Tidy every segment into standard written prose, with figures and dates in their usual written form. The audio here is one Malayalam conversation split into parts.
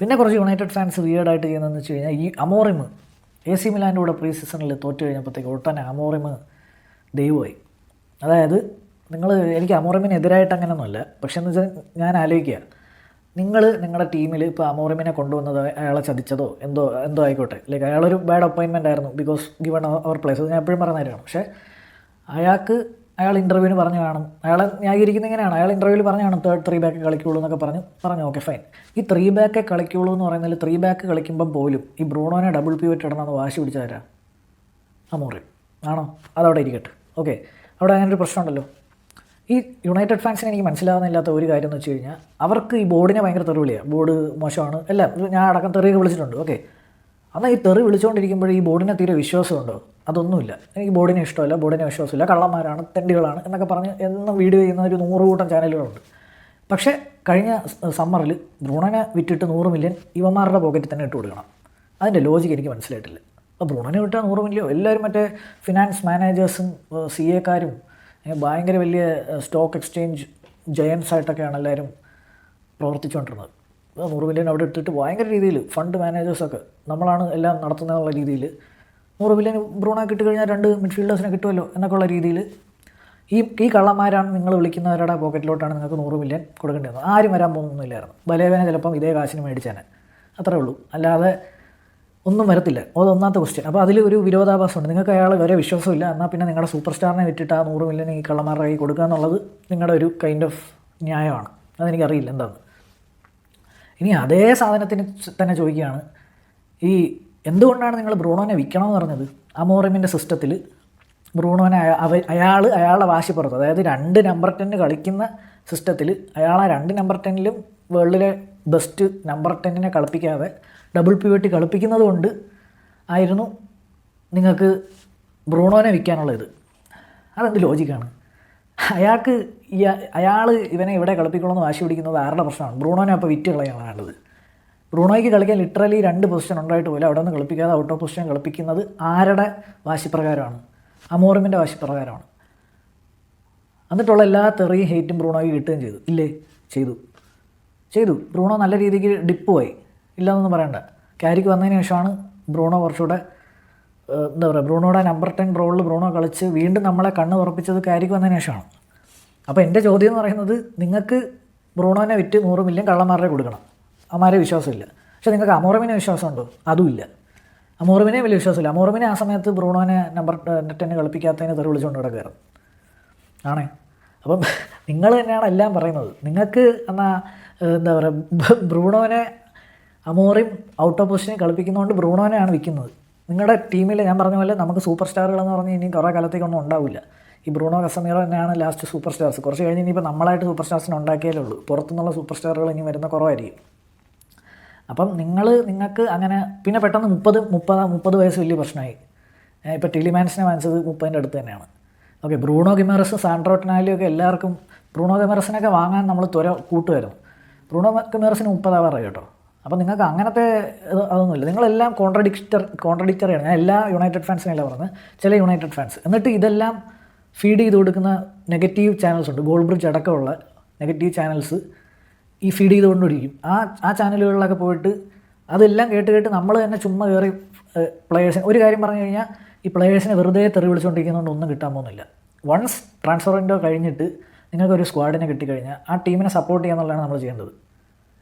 പിന്നെ കുറച്ച് യുണൈറ്റഡ് ഫാൻസ് വിയേർഡായിട്ട് ചെയ്യുന്നതെന്ന് വെച്ച് കഴിഞ്ഞാൽ ഈ അമോറിം AC മിലാൻ്റെ കൂടെ പ്രീ സീസണിൽ തോറ്റു കഴിഞ്ഞപ്പോഴത്തേക്ക് ഒട്ടനെ അമോറിം ദൈവമായി. അതായത് എനിക്ക് അമോറിമിനെതിരായിട്ട് അങ്ങനെയൊന്നുമല്ല, പക്ഷേ എന്ന് വെച്ചാൽ ഞാൻ ആലോചിക്കുക, നിങ്ങളുടെ ടീമിൽ ഇപ്പോൾ അമോറിമിനെ കൊണ്ടുവന്നത് അയാളെ ചതിച്ചതോ എന്തോ ആയിക്കോട്ടെ, ലൈക്ക് അയാളൊരു ബാഡ് അപ്പോയിൻമെൻ്റ് ആയിരുന്നു ബിക്കോസ് ഗിവൺ അവർ പ്ലേസ്, ഞാൻ എപ്പോഴും പറയുന്ന കാര്യമാണ്. പക്ഷേ അയാൾ ഇൻ്റർവ്യൂവിന് പറഞ്ഞു കാണും, അയാളെ ന്യായീകരിക്കുന്ന ഇങ്ങനെയാണ്, അയാൾ ഇൻ്റർവ്യൂവിൽ പറഞ്ഞു കാണും 3 ബാക്ക് കളിക്കുള്ളൂ എന്നൊക്കെ പറഞ്ഞു ഓക്കെ ഫൈൻ. ഈ 3 ബാക്ക് കളിക്കുള്ളൂ എന്ന് പറയുന്നതിൽ 3 ബാക്ക് കളിക്കുമ്പം പോലും ഈ ബ്രൂണോനെ ഡബിൾ പിവറ്റ് ഇടണമെന്ന് വാശി പിടിച്ചാരാ? അമോറിം ആണോ? അതവിടെ ഇരിക്കട്ടെ. ഓക്കെ, അവിടെ അങ്ങനെ ഒരു പ്രശ്നമുണ്ടല്ലോ. ഈ യുണൈറ്റഡ് ഫാൻസിന് എനിക്ക് മനസ്സിലാവുന്നില്ലാത്ത ഒരു കാര്യം എന്ന് വെച്ച് കഴിഞ്ഞാൽ അവർക്ക് ഈ ബോർഡിനെ ഭയങ്കര തെറിവിളിയാണ്, ബോർഡ് മോശമാണ് എല്ലാം, ഞാൻ അടക്കം തെറിയൊക്കെ വിളിച്ചിട്ടുണ്ട്. ഓക്കെ, എന്നാൽ ഈ തെറി വിളിച്ചുകൊണ്ടിരിക്കുമ്പോൾ ഈ ബോർഡിനെ തീരെ വിശ്വാസമുണ്ടോ? അതൊന്നുമില്ല. എനിക്ക് ബോർഡിനെ ഇഷ്ടമല്ല, ബോർഡിനെ വിശ്വാസമില്ല, കള്ളന്മാരാണ്, തെണ്ടികളാണ് എന്നൊക്കെ പറഞ്ഞ് എന്നും വീഡിയോ ചെയ്യുന്ന ഒരു 100 കൂട്ടം ചാനലുകളുണ്ട്. പക്ഷേ കഴിഞ്ഞ സമ്മറിൽ ബ്രൂണോനെ വിറ്റിട്ട് 100 മില്യൺ ഇവന്മാരുടെ പോക്കറ്റിൽ തന്നെ ഇട്ട് കൊടുക്കണം. അതിൻ്റെ ലോജിക്ക് എനിക്ക് മനസ്സിലായിട്ടില്ല. അപ്പോൾ ബ്രൂണോനെ വിട്ടാൽ 100 മില്യൺ, എല്ലാവരും മറ്റേ ഫിനാൻസ് മാനേജേഴ്സും CA-കാരും ഭയങ്കര വലിയ സ്റ്റോക്ക് എക്സ്ചേഞ്ച് ജയൻസ് ആയിട്ടൊക്കെയാണ് എല്ലാവരും പ്രവർത്തിച്ചുകൊണ്ടിരുന്നത്. 100 മില്യൺ അവിടെ ഇട്ടിട്ട് ഭയങ്കര രീതിയിൽ ഫണ്ട് മാനേജേഴ്സൊക്കെ നമ്മളാണ് എല്ലാം നടത്തുന്നതെന്നുള്ള രീതിയിൽ 100 മില്യൺ ബ്രൂണോ കിട്ടിക്കഴിഞ്ഞാൽ 2 മിഡ്ഫീൽഡേഴ്സിനെ കിട്ടുമല്ലോ എന്നൊക്കെ ഉള്ള രീതിയിൽ ഈ കള്ളന്മാരാണ് നിങ്ങൾ വിളിക്കുന്നവരുടെ പോക്കറ്റിലോട്ടാണ് നിങ്ങൾക്ക് 100 മില്യൺ കൊടുക്കേണ്ടി വന്നത്. ആരും വരാൻ പോകുന്നില്ലായിരുന്നു. ബലേവനെ ചിലപ്പം ഇതേ കാശിന് മേടിച്ചാനെ, അത്രേ ഉള്ളൂ, അല്ലാതെ ഒന്നും വരത്തില്ല. അതൊന്നാമത്തെ ക്വസ്റ്റ്യൻ. അപ്പോൾ അതിൽ ഒരു വിരോധാഭാസമുണ്ട്. നിങ്ങൾക്ക് അയാൾ വരെ വിശ്വാസമില്ല, എന്നാൽ പിന്നെ നിങ്ങളുടെ സൂപ്പർ സ്റ്റാറിനെ വിറ്റിട്ട് ആ 100 മില്യൺ ഈ കള്ളന്മാരുടെ കൈ കൊടുക്കുക എന്നുള്ളത് നിങ്ങളുടെ ഒരു കൈൻഡ് ഓഫ് ന്യായമാണ്. അതെനിക്കറിയില്ല എന്താണ്. ഇനി അതേ സാധനത്തിന് തന്നെ ചോദിക്കുകയാണ്, ഈ എന്തുകൊണ്ടാണ് നിങ്ങൾ ബ്രൂണോനെ വിൽക്കണമെന്ന് പറഞ്ഞത്? അമോറിമിൻ്റെ സിസ്റ്റത്തിൽ ബ്രൂണോനെ അയാളുടെ വാശിപ്പുറത്ത്, അതായത് 2 നമ്പർ 10 കളിക്കുന്ന സിസ്റ്റത്തിൽ അയാളെ 2 നമ്പർ 10ലും വേൾഡിലെ ബെസ്റ്റ് നമ്പർ 10നെ കളിപ്പിക്കാതെ ഡബിൾ പിവറ്റ് കളിപ്പിക്കുന്നത് കൊണ്ട് ആയിരുന്നു നിങ്ങൾക്ക് ബ്രൂണോനെ വിൽക്കാനുള്ള ഇത്. അതെന്ത് ലോജിക്കാണ്? അയാൾ ഇവനെ ഇവിടെ കളിപ്പിക്കണമെന്ന് വാശി പിടിക്കുന്നത് ആരുടെ പ്രശ്നമാണ്? ബ്രൂണോനെ അപ്പോൾ വിറ്റ് കളയാണ് വേണ്ടത്. ബ്രൂണോയ്ക്ക് കളിക്കാൻ ലിറ്ററലി 2 പൊസിഷൻ ഉണ്ടായിട്ട് പോലും അവിടെ നിന്ന് കളിപ്പിക്കാതെ ഔട്ട് ഓഫ് പൊസിഷൻ കളിപ്പിക്കുന്നത് ആരുടെ വാശിപ്രകാരമാണ്? അമോറിമിൻ്റെ വാശിപ്രകാരമാണ്. എന്നിട്ടുള്ള എല്ലാ തെറിയും ഹെയ്റ്റും ബ്രൂണോയ്ക്ക് കിട്ടുകയും ചെയ്തു. ഇല്ലേ? ചെയ്തു. ബ്രൂണോ നല്ല രീതിക്ക് ഡിപ്പ് പോയി, ഇല്ലയെന്നൊന്നും പറയണ്ട. ക്യാരിക്ക് വന്നതിന് ശേഷമാണ് ബ്രൂണോ കുറച്ചുകൂടെ എന്താ പറയുക, ബ്രൂണോയുടെ നമ്പർ 10 റോളിൽ ബ്രൂണോ കളിച്ച് വീണ്ടും നമ്മളെ കണ്ണ് തുറപ്പിച്ചത് ക്യാരിക്ക് വന്നതിന് ശേഷമാണ്. അപ്പോൾ എൻ്റെ ചോദ്യം എന്ന് പറയുന്നത്, നിങ്ങൾക്ക് ബ്രൂണോനെ വിറ്റ് 100 മില്യൺ കള്ളന്മാരുടെ കൊടുക്കണം, അമാരെ വിശ്വാസമില്ല. പക്ഷേ നിങ്ങൾക്ക് അമോറിമിനെ വിശ്വാസമുണ്ടോ? അതുമില്ല. അമോറിമിനെ വലിയ വിശ്വാസമില്ല. അമോറിമിനെ ആ സമയത്ത് ബ്രൂണോനെ നമ്പർ 10 കളിപ്പിക്കാത്തതിന് തെറി വിളിച്ചുകൊണ്ട് കിടക്കുകയായിരുന്നു ആണേ. അപ്പം നിങ്ങൾ തന്നെയാണ് എല്ലാം പറയുന്നത്. നിങ്ങൾക്ക് എന്നാൽ എന്താ പറയുക, ബ്രൂണോനെ അമോറിം ഔട്ട് ഓഫ് പൊസിഷനിൽ കളിപ്പിക്കുന്നതുകൊണ്ട് ബ്രൂണോനെയാണ് വിൽക്കുന്നത്. നിങ്ങളുടെ ടീമിൽ ഞാൻ പറഞ്ഞ പോലെ നമുക്ക് സൂപ്പർ സ്റ്റാറുകളെന്ന് പറഞ്ഞ് ഇനി കുറേ കാലത്തേക്കൊന്നും ഉണ്ടാവില്ല. ഈ ബ്രൂണോ കസമീറോ തന്നെയാണ് ലാസ്റ്റ് സൂപ്പർ സ്റ്റാർസ്. കുറച്ച് കഴിഞ്ഞ് ഇനിയിപ്പോൾ നമ്മളായിട്ട് സൂപ്പർ സ്റ്റാർസിനെ ഉണ്ടാക്കിയാലേ ഉള്ളൂ. പുറത്തുനിന്നുള്ള സൂപ്പർ സ്റ്റാറുകൾ ഇനി വരുന്ന കുറവായിരിക്കും. അപ്പം നിങ്ങൾക്ക് അങ്ങനെ പിന്നെ പെട്ടെന്ന് 30 വയസ്സ് വലിയ പ്രശ്നമായി. ഇപ്പോൾ ടെലിമാൻസിനെ വാങ്ങിച്ചത് 30ൻ്റെ അടുത്ത് തന്നെയാണ്. ഓക്കെ, ബ്രൂണോ ഗിമാറസ്, സാൻഡ്രോ ടൊനാലിയോ ഒക്കെ എല്ലാവർക്കും ബ്രൂണോ ഗിമാറസിനൊക്കെ വാങ്ങാൻ നമ്മൾ കൂട്ടുമായിരുന്നു. ബ്രൂണോ ഗിമാറസിന് 30 ആവാറായി കേട്ടോ. അപ്പോൾ നിങ്ങൾക്ക് അങ്ങനത്തെ അതൊന്നുമില്ല. നിങ്ങളെല്ലാം കോൺട്രഡിക്റ്ററിയാണ്. ഞാൻ എല്ലാ യുണൈറ്റഡ് ഫാൻസിനെല്ലാം പറഞ്ഞത്, ചില യുണൈറ്റഡ് ഫാൻസ്. എന്നിട്ട് ഇതെല്ലാം ഫീഡ് ചെയ്ത് കൊടുക്കുന്ന നെഗറ്റീവ് ചാനൽസ് ഉണ്ട്. ഗോൾ ബ്രിഡ്ജ് അടക്കമുള്ള നെഗറ്റീവ് ചാനൽസ് ഈ ഫീഡ് ചെയ്തുകൊണ്ടിരിക്കും. ആ ചാനലുകളിലൊക്കെ പോയിട്ട് അതെല്ലാം കേട്ട് നമ്മൾ തന്നെ ചുമ്മാ കയറി പ്ലെയേഴ്സിന് ഒരു കാര്യം പറഞ്ഞു കഴിഞ്ഞാൽ ഈ പ്ലെയേഴ്സിനെ വെറുതെ തെറി വിളിച്ചുകൊണ്ടിരിക്കുന്നതുകൊണ്ട് ഒന്നും കിട്ടാൻ പോകുന്നില്ല. വൺസ് ട്രാൻസ്ഫർ വിൻഡോ കഴിഞ്ഞിട്ട് നിങ്ങൾക്കൊരു സ്ക്വാഡിനെ കിട്ടിക്കഴിഞ്ഞാൽ ആ ടീമിനെ സപ്പോർട്ട് ചെയ്യുക എന്നുള്ളതാണ് നമ്മൾ ചെയ്യേണ്ടത്.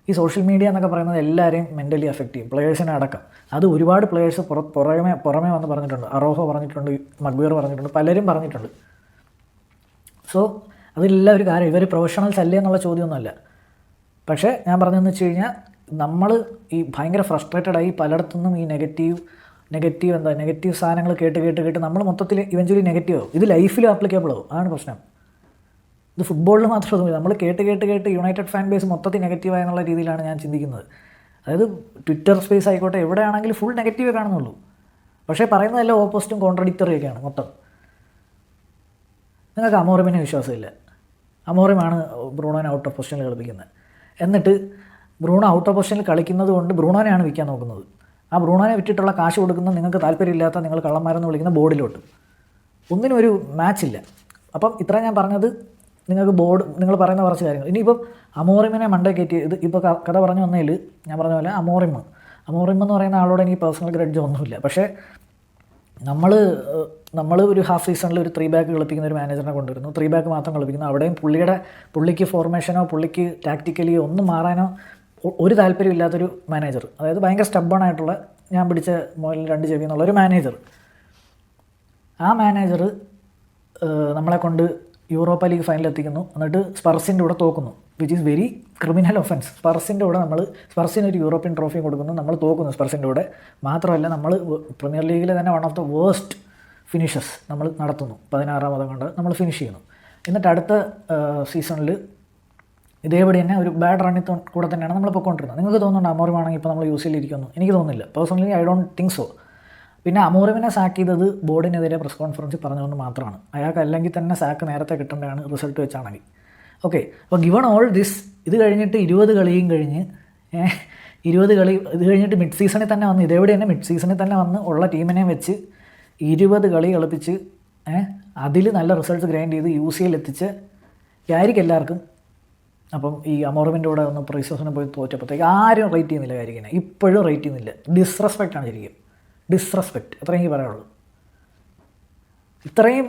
ഈ സോഷ്യൽ മീഡിയ എന്നൊക്കെ പറയുന്നത് എല്ലാവരെയും മെൻ്റലി അഫക്റ്റ് ചെയ്യും, പ്ലെയേഴ്സിനെ അടക്കം. അത് ഒരുപാട് പ്ലെയേഴ്സ് പുറമേ വന്ന് പറഞ്ഞിട്ടുണ്ട്. അറോഹോ പറഞ്ഞിട്ടുണ്ട്, മഗ്വയർ പറഞ്ഞിട്ടുണ്ട്, പലരും പറഞ്ഞിട്ടുണ്ട്. സോ അതിലെല്ലാം ഒരു കാര്യം, ഇവർ പ്രൊഫഷണൽസ് അല്ലേ എന്നുള്ള ചോദ്യമൊന്നുമല്ല. പക്ഷേ ഞാൻ പറഞ്ഞതെന്ന് വെച്ച് കഴിഞ്ഞാൽ നമ്മൾ ഈ ഭയങ്കര ഫ്രസ്ട്രേറ്റഡായി പലയിടത്തുനിന്നും ഈ നെഗറ്റീവ് സാധനങ്ങൾ കേട്ട് നമ്മൾ മൊത്തത്തിൽ ഇവഞ്ച്വലി നെഗറ്റീവ് ആവും. ഇത് ലൈഫിലും ആപ്ലിക്കബിൾ ആവും. അതാണ് പ്രശ്നം. ഇത് ഫുട്ബോളിൽ മാത്രമൊന്നുമില്ല. നമ്മൾ കേട്ട് യുണൈറ്റഡ് ഫാൻ ബേസ് മൊത്തത്തിൽ നെഗറ്റീവായ എന്നുള്ള രീതിയിലാണ് ഞാൻ ചിന്തിക്കുന്നത്. അതായത് ട്വിറ്റർ സ്പേസ് ആയിക്കോട്ടെ, എവിടെയാണെങ്കിലും ഫുൾ നെഗറ്റീവേ കാണുന്നുള്ളൂ. പക്ഷേ പറയുന്നതെല്ലാം ഓപ്പോസിറ്റും കോൺട്രഡിക്റ്ററിയൊക്കെയാണ് മൊത്തം. നിങ്ങൾക്ക് അമോറിമിനെ വിശ്വാസമില്ല. അമോറിമാണ് ബ്രൂണോനെ ഔട്ട് ഓഫ് പൊസിഷനിൽ കളിപ്പിക്കുന്നത്. എന്നിട്ട് ബ്രൂണോ ഔട്ട് ഓഫ് പൊസിഷനിൽ കളിക്കുന്നത് കൊണ്ട് ബ്രൂണോനെയാണ് വിൽക്കാൻ നോക്കുന്നത്. ആ ബ്രൂണോനെ വിറ്റിട്ടുള്ള കാശ് കൊടുക്കുന്ന നിങ്ങൾക്ക് താല്പര്യമില്ലാത്ത നിങ്ങൾ കള്ളന്മാരെന്ന് വിളിക്കുന്ന ബോർഡിലോട്ട് ഒന്നിനും ഒരു മാച്ചില്ല. അപ്പം ഇത്ര ഞാൻ പറഞ്ഞത്, നിങ്ങൾക്ക് ബോർഡ് നിങ്ങൾ പറയുന്ന കുറച്ച് കാര്യങ്ങൾ. ഇനിയിപ്പം അമോറിമിനെ മണ്ടേ കയറ്റി ഇത് ഇപ്പോൾ കഥ പറഞ്ഞു വന്നതിൽ ഞാൻ പറഞ്ഞ പോലെ അമോറിം എന്ന് പറയുന്ന ആളോട് എനിക്ക് പേഴ്സണൽ ഗ്രഡ്ജ് ഒന്നുമില്ല. പക്ഷേ നമ്മൾ ഒരു ഹാഫ് സീസണിൽ ഒരു 3 ബാക്ക് കളിപ്പിക്കുന്ന ഒരു മാനേജറിനെ കൊണ്ടുവരുന്നു, 3 ബാക്ക് മാത്രം കളിപ്പിക്കുന്നു. അവിടെയും പുള്ളിക്ക് ഫോർമേഷനോ പുള്ളിക്ക് ടാക്റ്റിക്കലി ഒന്നും മാറാനോ ഒരു താല്പര്യമില്ലാത്തൊരു മാനേജർ, അതായത് ഭയങ്കര സ്റ്റബ്ബൺ ആയിട്ടുള്ള ഞാൻ പിടിച്ച മുതൽ 2 ചെവി എന്നുള്ളൊരു മാനേജർ. ആ മാനേജർ നമ്മളെ കൊണ്ട് യൂറോപ്പ ലീഗ് ഫൈനൽ എത്തിക്കുന്നു, എന്നിട്ട് സ്പർസിൻ്റെ കൂടെ തോക്കുന്നു, which is very criminal offence. സ്പർസിൻ്റെ കൂടെ സ്പർസിന് ഒരു യൂറോപ്യൻ ട്രോഫി കൊടുക്കുന്നു, നമ്മൾ തോക്കുന്നു സ്പർസിൻ്റെ കൂടെ. മാത്രമല്ല നമ്മൾ പ്രീമിയർ ലീഗിലെ തന്നെ one of the waste finishes നമ്മൾ നടത്തുന്നു, 16ാം കൊണ്ട് നമ്മൾ ഫിനിഷ് ചെയ്യുന്നു. എന്നിട്ട് അടുത്ത സീസണിൽ ഇതേപടി തന്നെ ഒരു ബാഡ് റണ്ണിൽ കൂടെ തന്നെയാണ് നമ്മൾ പൊയ്ക്കൊണ്ടിരുന്നത്. നിങ്ങൾക്ക് തോന്നുന്നുണ്ട് അമോറിമാണെങ്കിൽ ഇപ്പോൾ നമ്മൾ യൂസ് ചെയ്തിരിക്കുന്നു? എനിക്ക് തോന്നുന്നില്ല, personally I don't think so. പിന്നെ അമോറിമിനെ സാക്ക് ചെയ്തത് ബോർഡിനെതിരെ പ്രസ് കോൺഫറൻസിൽ പറഞ്ഞുകൊണ്ട് മാത്രമാണ്. അയാൾക്ക് അല്ലെങ്കിൽ തന്നെ സാക്ക് നേരത്തെ കിട്ടേണ്ടതാണ് റിസൾട്ട് വെച്ചാണെങ്കിൽ. ഓക്കെ, അപ്പോൾ ഗിവൺ ഓൾ ദിസ്, ഇത് കഴിഞ്ഞിട്ട് 20 കളിയും കഴിഞ്ഞ് 20 കളി ഇത് കഴിഞ്ഞിട്ട് മിഡ് സീസണിൽ തന്നെ വന്ന് ഇതേവിടെ തന്നെ മിഡ് സീസണിൽ തന്നെ വന്ന് ഉള്ള ടീമിനെ വെച്ച് 20 കളി കളിപ്പിച്ച് അതിൽ നല്ല റിസൾട്ട്സ് ഗ്രൈൻഡ് ചെയ്ത് UCL എത്തിച്ച് ക്യാരിക്ക് എല്ലാവർക്കും. അപ്പം ഈ അമോറിമിൻ്റെ കൂടെ ഒന്ന് പ്രീ സീസണിൽ പോയി തോറ്റപ്പോഴത്തേക്ക് ആരും റേറ്റ് ചെയ്യുന്നില്ല ക്യാരിക്കിനെ, ഇപ്പോഴും റേറ്റ് ചെയ്യുന്നില്ല. ഡിസ്റെസ്പെക്റ്റാണ് ശരിക്കും, ഡിസ്റെസ്പെക്റ്റ്, അത്രയും എനിക്ക് പറയാനുള്ളൂ. ഇത്രയും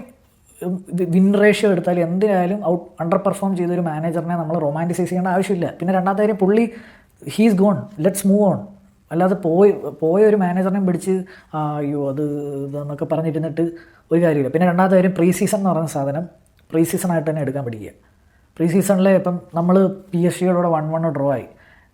വിൻ റേഷ്യോ എടുത്താൽ എന്തിനായാലും അണ്ടർ പെർഫോം ചെയ്തൊരു മാനേജറിനെ നമ്മൾ റൊമാൻറ്റിസൈസ് ചെയ്യേണ്ട ആവശ്യമില്ല. പിന്നെ രണ്ടാമത്തെ കാര്യം, പുള്ളി he's gone, let's move on. അല്ലാതെ പോയ ഒരു മാനേജറിനെ പിടിച്ച് അയ്യോ അത് ഇതെന്നൊക്കെ പറഞ്ഞിരുന്നിട്ട് ഒരു കാര്യമില്ല. പിന്നെ രണ്ടാമത്തെ കാര്യം, പ്രീ സീസൺ എന്ന് പറയുന്ന സാധനം പ്രീ സീസണായിട്ട് തന്നെ എടുക്കാൻ പഠിക്കുക. പ്രീ സീസണിൽ ഇപ്പം നമ്മൾ PSG-യോടെ 1-1 ഡ്രോ ആയി,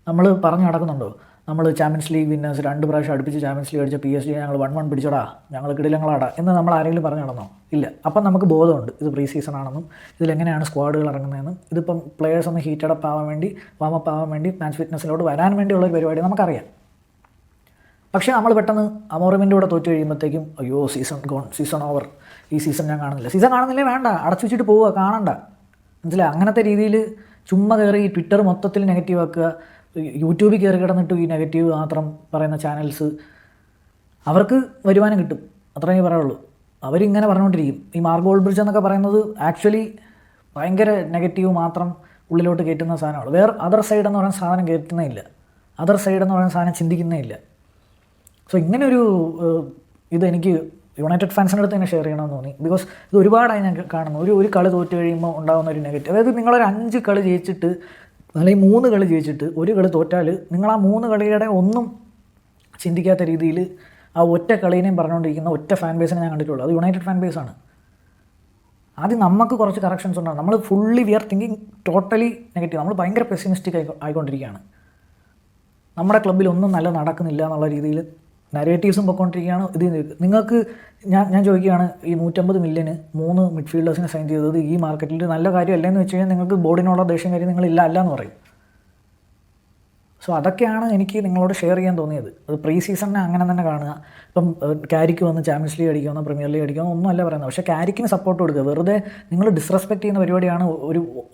നമ്മൾ പറഞ്ഞു നടക്കുന്നുണ്ടോ നമ്മൾ ചാമ്പ്യൻസ് ലീഗ് വിന്നേഴ്സ് 2 പ്രാവശ്യം അടുപ്പിച്ച് ചാമ്പ്യൻസ് ലീഗ് അടിച്ച PSG ഞങ്ങൾ 1-1 പിടിച്ചോടാ, ഞങ്ങൾ കിടിലങ്ങളാടാ എന്ന് നമ്മൾ ആരെങ്കിലും പറഞ്ഞു നടന്നോ? ഇല്ല. അപ്പം നമുക്ക് ബോധമുണ്ട് ഇത് പ്രീ സീസൺ ആണെന്നും ഇതിലെങ്ങനെയാണ് സ്ക്വാഡുകൾ ഇറങ്ങുന്നതെന്നും ഇതിപ്പം പ്ലെയേഴ്സ് ഒന്ന് ഹീറ്റഡപ്പ് ആവാൻ വേണ്ടി, വാമപ്പ് ആവാൻ വേണ്ടി, മാച്ച് ഫിറ്റ്നസ്സിലോട്ട് വരാൻ വേണ്ടിയുള്ള ഒരു പരിപാടി നമുക്കറിയാം. പക്ഷേ നമ്മൾ പെട്ടെന്ന് അമോറിമിൻ്റെ കൂടെ തോറ്റു കഴിയുമ്പോഴത്തേക്കും അയ്യോ സീസൺ ഗോൺ, സീസൺ ഓവർ, ഈ സീസൺ ഞാൻ കാണുന്നില്ല. സീസൺ കാണുന്നില്ലേ, വേണ്ട, അടച്ചു വെച്ചിട്ട് പോവുക, കാണണ്ട. മനസ്സിലായി? അങ്ങനത്തെ രീതിയിൽ ചുമ്മാ കയറി ട്വിറ്റർ മൊത്തത്തിൽ നെഗറ്റീവ് ആക്കുക, യൂട്യൂബിൽ കയറി കിടന്നിട്ട് ഈ നെഗറ്റീവ് മാത്രം പറയുന്ന ചാനൽസ്, അവർക്ക് വരുമാനം കിട്ടും, അത്രയേ പറയുള്ളൂ. അവരിങ്ങനെ പറഞ്ഞുകൊണ്ടിരിക്കും. ഈ മാർക്ക് ഗോൾഡ്ബ്രിഡ്ജ് എന്നൊക്കെ പറയുന്നത് ആക്ച്വലി ഭയങ്കര നെഗറ്റീവ് മാത്രം ഉള്ളിലോട്ട് കയറ്റുന്ന സാധനമാണ്. അതർ സൈഡ് എന്ന് പറയുന്ന സാധനം കയറ്റുന്നേ ഇല്ല, അതർ സൈഡ് എന്ന് പറയുന്ന സാധനം ചിന്തിക്കുന്നേ ഇല്ല. സോ ഇങ്ങനെയൊരു ഇതെനിക്ക് യുണൈറ്റഡ് ഫാൻസിൻ്റെ അടുത്ത് തന്നെ ഷെയർ ചെയ്യണമെന്ന് തോന്നി. ബിക്കോസ് ഇത് ഒരുപാടായി ഞാൻ കാണുന്നു. ഒരു കളി തോറ്റ് കഴിയുമ്പോൾ ഉണ്ടാകുന്ന ഒരു നെഗറ്റീവ്, അതായത് നിങ്ങളൊരു 5 കളി ജയിച്ചിട്ട് അല്ലെങ്കിൽ 3 കളി ജയിച്ചിട്ട് 1 കളി തോറ്റാൽ നിങ്ങൾ ആ 3 കളിയുടെ ഒന്നും ചിന്തിക്കാത്ത രീതിയിൽ ആ ഒറ്റ കളീനെയും പറഞ്ഞുകൊണ്ടിരിക്കുന്ന ഒറ്റ ഫാൻ ബേസിനെ ഞാൻ കണ്ടിട്ടുള്ളൂ. അത് യുണൈറ്റഡ് ഫാൻ ബേസാണ്. ആദ്യം നമുക്ക് കുറച്ച് കറക്ഷൻസ് ഉണ്ടാകും. നമ്മൾ fully we are thinking totally negative. നമ്മൾ ഭയങ്കര പെസിമിസ്റ്റിക് ആയിക്കൊണ്ടിരിക്കുകയാണ്. നമ്മുടെ ക്ലബ്ബിൽ ഒന്നും നല്ല നടക്കുന്നില്ല എന്നുള്ള രീതിയിൽ നരേറ്റീവ്സും പൊയ്ക്കൊണ്ടിരിക്കുകയാണ്. ഇത് നിങ്ങൾക്ക് ഞാൻ ചോദിക്കുകയാണ്, ഈ 150 മില്യന് 3 മിഡ്ഫീൽഡേഴ്സിനെ സൈൻ ചെയ്തത് ഈ മാർക്കറ്റിൽ നല്ല കാര്യമല്ലെന്ന് വെച്ച് കഴിഞ്ഞാൽ നിങ്ങൾക്ക് ബോർഡിനുള്ള ദേഷ്യം കാര്യം നിങ്ങളില്ല എന്ന് പറയും. സോ അതൊക്കെയാണ് എനിക്ക് നിങ്ങളോട് ഷെയർ ചെയ്യാൻ തോന്നിയത്. അത് പ്രീ സീസണിനെ അങ്ങനെ തന്നെ കാണുക. ഇപ്പം ക്യാരിക്ക് വന്ന് ചാമ്പ്യൻസ് ലീഗ് അടിക്കാമെന്നോ പ്രീമിയർ ലീഗ് അടിക്കാമെന്നോ ഒന്നും അല്ല പറയുന്നത്. പക്ഷേ ക്യാരിക്കിന് സപ്പോർട്ട് കൊടുക്കുക. വെറുതെ നിങ്ങൾ ഡിസ്റെസ്പെക്ട് ചെയ്യുന്ന പരിപാടിയാണ്.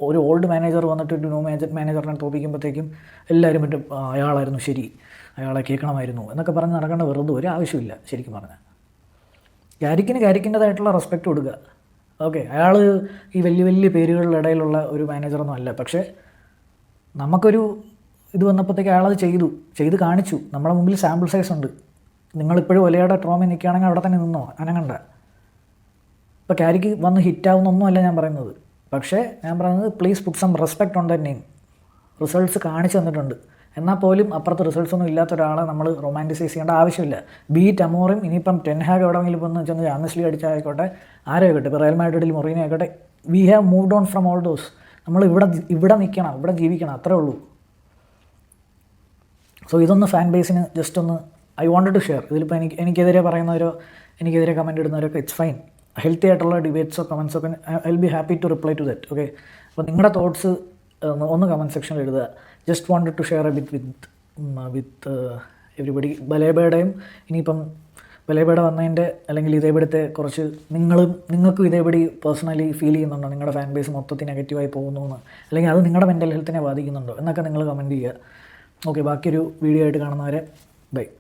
ഒരു ഓൾഡ് മാനേജർ വന്നിട്ട് ഒരു ന്യൂ മാനേജറിനെ തോപ്പിക്കുമ്പോഴത്തേക്കും എല്ലാവരും മറ്റും അയാളായിരുന്നു ശരി, അയാളെ കേൾക്കണമായിരുന്നു എന്നൊക്കെ പറഞ്ഞ് നടക്കേണ്ട വെറുതെ ഒരു ആവശ്യമില്ല. ശരിക്കും പറഞ്ഞാൽ ക്യാരിക്കിൻ്റെതായിട്ടുള്ള റെസ്പെക്റ്റ് കൊടുക്കുക. ഓക്കെ, അയാൾ ഈ വലിയ പേരുകളുടെ ഇടയിലുള്ള ഒരു മാനേജറൊന്നും അല്ല. പക്ഷേ നമുക്കൊരു ഇത് വന്നപ്പോഴത്തേക്ക് അയാളത് ചെയ്ത് കാണിച്ചു. നമ്മുടെ മുമ്പിൽ സാമ്പിൾ സൈസ് ഉണ്ട്. നിങ്ങളിപ്പോഴും ഒലയുടെ ട്രോമി നിൽക്കുകയാണെങ്കിൽ അവിടെ തന്നെ നിന്നോ, അനങ്ങണ്ട. ഇപ്പോൾ ക്യാരിക്ക് വന്ന് ഹിറ്റാവുന്നൊന്നുമല്ല ഞാൻ പറയുന്നത്. പക്ഷേ ഞാൻ പറയുന്നത് please put some respect on that name. Results കാണിച്ചു തന്നിട്ടുണ്ട്. എന്നാൽ പോലും അപ്പുറത്ത് റിസൾട്ട്സ് ഒന്നും ഇല്ലാത്ത ഒരാളെ നമ്മൾ റൊമാൻറ്റിസൈസ് ചെയ്യേണ്ട ആവശ്യമില്ല. ബീറ്റ് അമോറും ഇനിയിപ്പം ടെൻഹാഗ് എവിടെയെങ്കിലും ഇപ്പോൾ ചെന്ന് ചാമ്പ്യൻസ് ലീഗ് അടിച്ചായിക്കോട്ടെ, ആരായിക്കോട്ടെ, ഇപ്പോൾ റയൽ മാഡ്രിഡിൽ മൊറീനോ ആയിക്കോട്ടെ, we have moved on from all those. നമ്മൾ ഇവിടെ നിൽക്കണം, ഇവിടെ ജീവിക്കണം, അത്രേ ഉള്ളൂ. സോ ഇതൊന്ന് ഫാൻ ബേസിന് ജസ്റ്റ് ഒന്ന് ഐ വാണ്ടഡ് ടു ഷെയർ. ഇതിലിപ്പോൾ എനിക്കെതിരെ പറയുന്നവരോ എനിക്കെതിരെ കമൻറ്റ് ഇടുന്നവരൊക്കെ ഇറ്റ്സ് ഫൈൻ. ഹെൽത്തി ആയിട്ടുള്ള ഡിബേറ്റ്സോ കമൻസോ ഒക്കെ I will be happy to reply to that. Okay, അപ്പോൾ നിങ്ങളുടെ തോട്ട്സ് ഒന്ന് കമൻറ്റ് സെക്ഷനിൽ എഴുതുക. Just wanted to share a bit with everybody. ബലേബയുടെയും ഇനിയിപ്പം ബലേബയുടെ വന്നതിൻ്റെ അല്ലെങ്കിൽ ഇതേപടുത്തെ കുറച്ച് നിങ്ങൾക്കും ഇതേപടി പേഴ്സണലി ഫീൽ ചെയ്യുന്നുണ്ടോ, നിങ്ങളുടെ ഫാൻ ബേസ് മൊത്തത്തിൽ നെഗറ്റീവായി പോകുന്നു എന്ന്, അല്ലെങ്കിൽ അത് നിങ്ങളുടെ മെൻ്റൽ ഹെൽത്തിനെ ബാധിക്കുന്നുണ്ടോ എന്നൊക്കെ നിങ്ങൾ കമൻറ്റ് ചെയ്യുക. ഓക്കെ, ബാക്കിയൊരു വീഡിയോ ആയിട്ട് കാണുന്നവരെ ബൈ.